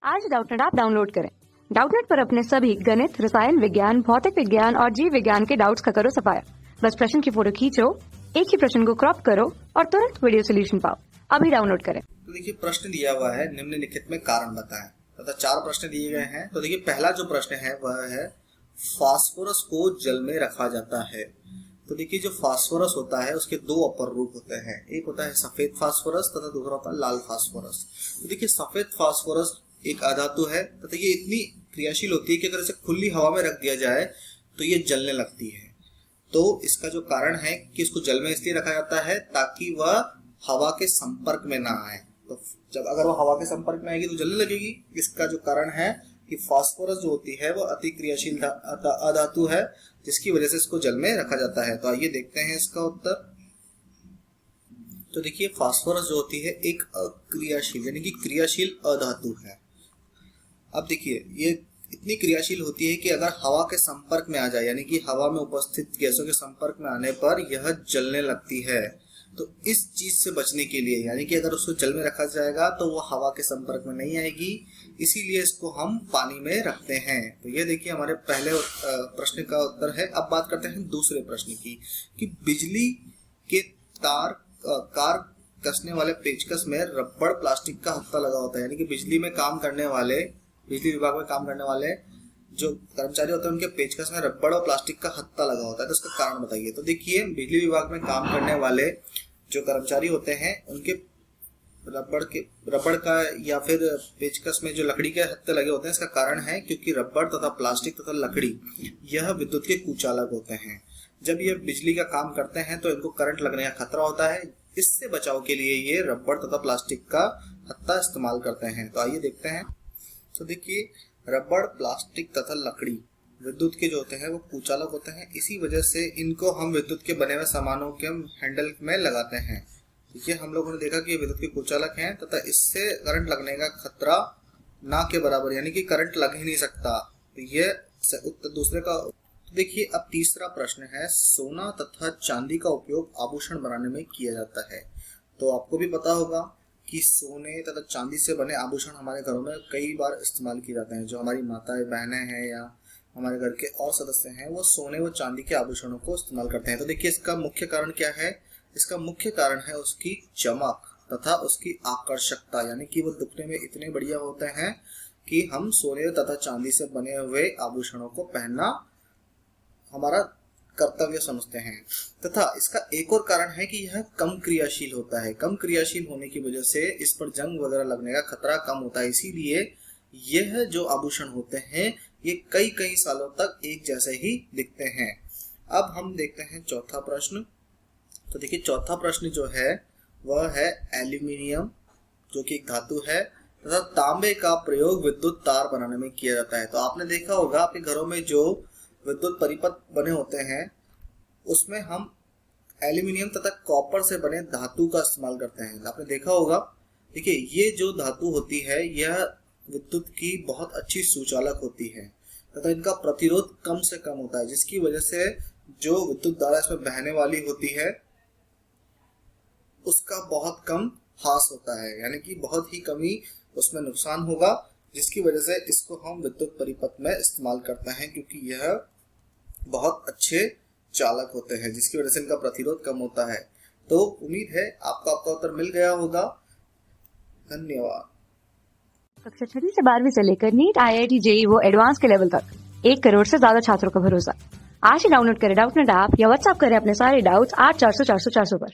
आज Doubtnut app download करें। Doubtnut पर अपने सभी गणित, रसायन विज्ञान, भौतिक विज्ञान और जीव विज्ञान के डाउट्स का करो सफाया। बस प्रश्न की फोटो खींचो, एक ही प्रश्न को क्रॉप करो और तुरंत वीडियो सोल्यूशन पाओ। अभी डाउनलोड करें। तो देखिए प्रश्न दिया हुआ है निम्नलिखित में कारण बताएं तथा 4 प्रश्न दिए गए हैं। तो देखिए पहला जो प्रश्न है वह है फास्फोरस को जल में रखा जाता है। तो देखिए जो फास्फोरस होता है उसके 2 अपर रूप होते हैं, एक होता है सफेद फास्फोरस तथा दूसरा होता है लाल फास्फोरस। तो देखिए सफेद फास्फोरस एक अधातु है तथा ये इतनी क्रियाशील होती है कि अगर इसे खुली हवा में रख दिया जाए तो ये जलने लगती है। तो इसका जो कारण है कि इसको जल में इसलिए रखा जाता है ताकि वह हवा के संपर्क में ना आए। तो जब अगर वो हवा के संपर्क में आएगी तो जलने लगेगी। इसका जो कारण है कि फास्फोरस जो होती है वो अति क्रियाशील अधातु है, जिसकी वजह से इसको जल में रखा जाता है। तो आइए देखते हैं इसका उत्तर। तो देखिए फास्फोरस जो होती है एक अक्रियाशील यानी कि क्रियाशील अधातु है। अब देखिए ये इतनी क्रियाशील होती है कि अगर हवा के संपर्क में आ जाए यानी कि हवा में उपस्थित गैसों के संपर्क में आने पर यह जलने लगती है। तो इस चीज से बचने के लिए यानी कि अगर उसको जल में रखा जाएगा तो वो हवा के संपर्क में नहीं आएगी, इसीलिए इसको हम पानी में रखते हैं। तो ये देखिए हमारे पहले प्रश्न का उत्तर है। अब बात करते हैं दूसरे प्रश्न की कि बिजली के तार कार कसने वाले पेचकस में रबड़ प्लास्टिक का हत्था लगा होता है। यानी कि बिजली विभाग में काम करने वाले जो कर्मचारी होते हैं उनके पेचकस में रबड़ और प्लास्टिक का हत्था लगा होता है। तो इसका कारण बताइए। तो देखिए बिजली विभाग में काम करने वाले जो कर्मचारी होते हैं उनके रबड़ का या फिर पेचकस में जो लकड़ी के हत्थे लगे होते हैं, इसका कारण है क्योंकि रबड़ तथा प्लास्टिक तथा लकड़ी यह विद्युत के कुचालक होते हैं। जब ये बिजली का काम करते हैं तो इनको करंट लगने का खतरा होता है। इससे बचाव के लिए ये रबड़ तथा प्लास्टिक का हत्था इस्तेमाल करते हैं। तो आइए देखते हैं। तो देखिए रबड़, प्लास्टिक तथा लकड़ी विद्युत के जो होते हैं वो कुचालक होते हैं। इसी वजह से इनको हम विद्युत के बने हुए सामानों के हैंडल में लगाते हैं। देखिए हम लोगों ने देखा कि ये विद्युत के कुचालक हैं तथा इससे करंट लगने का खतरा ना के बराबर यानी कि करंट लग ही नहीं सकता। तो ये उत्तर दूसरे का। तो देखिए अब तीसरा प्रश्न है सोना तथा चांदी का उपयोग आभूषण बनाने में किया जाता है। तो आपको भी पता होगा कि सोने तथा चांदी से बने आभूषण हमारे घरों में कई बार इस्तेमाल किए जाते हैं। जो हमारी माताएं, बहनें हैं या हमारे घर के और सदस्य हैं वो सोने व चांदी के आभूषणों को इस्तेमाल करते हैं। तो देखिए इसका मुख्य कारण क्या है। इसका मुख्य कारण है उसकी चमक तथा उसकी आकर्षकता, यानी कि वो दिखने में इतने बढ़िया होते हैं कि हम सोने तथा चांदी से बने हुए आभूषणों को पहनना हमारा कर्तव्य समझते हैं। तथा इसका एक और कारण है कि यह कम क्रियाशील होता है। कम क्रियाशील होने की वजह से इस पर जंग वगैरह लगने का खतरा कम होता है। इसीलिए यह जो आभूषण होते हैं ये कई सालों तक एक जैसे ही दिखते हैं। अब हम देखते हैं चौथा प्रश्न। तो देखिए चौथा प्रश्न जो है वह है एल्यूमिनियम जो कि एक धातु है तथा तांबे का प्रयोग विद्युत तार बनाने में किया जाता है। तो आपने देखा होगा आपके घरों में जो विद्युत परिपथ बने होते हैं उसमें हम एल्यूमिनियम तथा कॉपर से बने धातु का इस्तेमाल करते हैं। आपने देखा होगा। देखिए ये जो धातु होती है यह विद्युत की बहुत अच्छी सुचालक होती है तथा इनका प्रतिरोध कम से कम होता है, जिसकी वजह से जो विद्युत धारा इसमें बहने वाली होती है उसका बहुत कम ह्रास होता है, यानी कि बहुत ही कमी उसमें नुकसान होगा, जिसकी वजह से इसको हम विद्युत परिपथ में इस्तेमाल करते हैं क्योंकि यह बहुत अच्छे चालक होते हैं, जिसकी वजह से इनका प्रतिरोध कम होता है। तो उम्मीद है आपको आपका उत्तर मिल गया होगा। धन्यवाद। कक्षा 6 से 12वीं से लेकर नीट, IIT, JEE वो एडवांस के लेवल तक 1 करोड़ से ज्यादा छात्रों का भरोसा। आज ही डाउनलोड करें डाउटनेट ऐप या व्हाट्सएप करें अपने सारे डाउट्स 8400 400 400 पर।